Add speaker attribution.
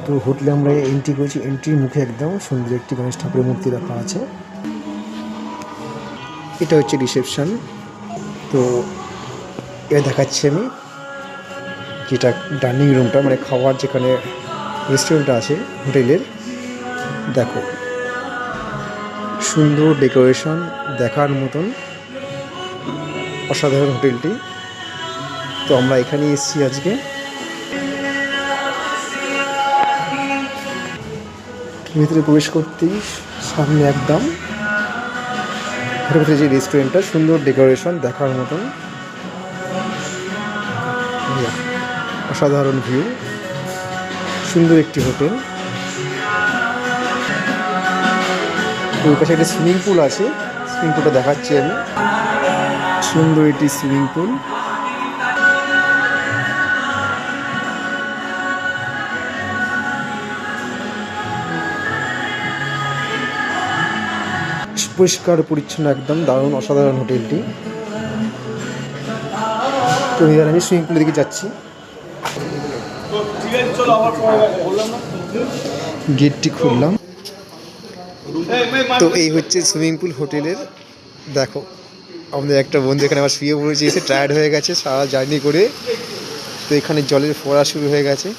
Speaker 1: তো হোটেলে আমরা এন্ট্রি করেছি, এন্ট্রির মুখে একদম সুন্দর একটি গণেশ ঠাকুরের মূর্তি রাখা আছে। এটা হচ্ছে রিসেপশন। তো এটা দেখাচ্ছি আমি, যেটা ডাইনিং রুমটা, মানে খাওয়ার যেখানে রেস্টুরেন্টটা আছে হোটেলের। দেখো সুন্দর ডেকোরেশন, দেখার মতন অসাধারণ হোটেলটি। তো আমরা এখানে এসেছি আজকে। ভিতরে প্রবেশ করতেই সামনে একদম ভিতরে যে রেস্টুরেন্টটা, সুন্দর ডেকোরেশন, দেখার মতন অসাধারণ ভিউ, সুন্দর একটি হোটেল। ওই পাশে একটা সুইমিং পুল আছে, সুইমিং পুলটা দেখাচ্ছি আমি। সুন্দর একটি সুইমিং পুল। পরিষ্কার পরিচ্ছন্ন, একদম দারুণ অসাধারণ হোটেলটি। তো এবার আমি সুইমিং পুলের দিকে যাচ্ছি। গেটটি খুললাম। তো এই হচ্ছে সুইমিং পুল হোটেলের। দেখো আমাদের একটা বন্ধু এখানে আবার শুয়ে পড়েছে, এসে টায়ার্ড হয়ে গেছে সারা জার্নি করে। তো এখানে জলের ফোয়ারা শুরু হয়ে গেছে।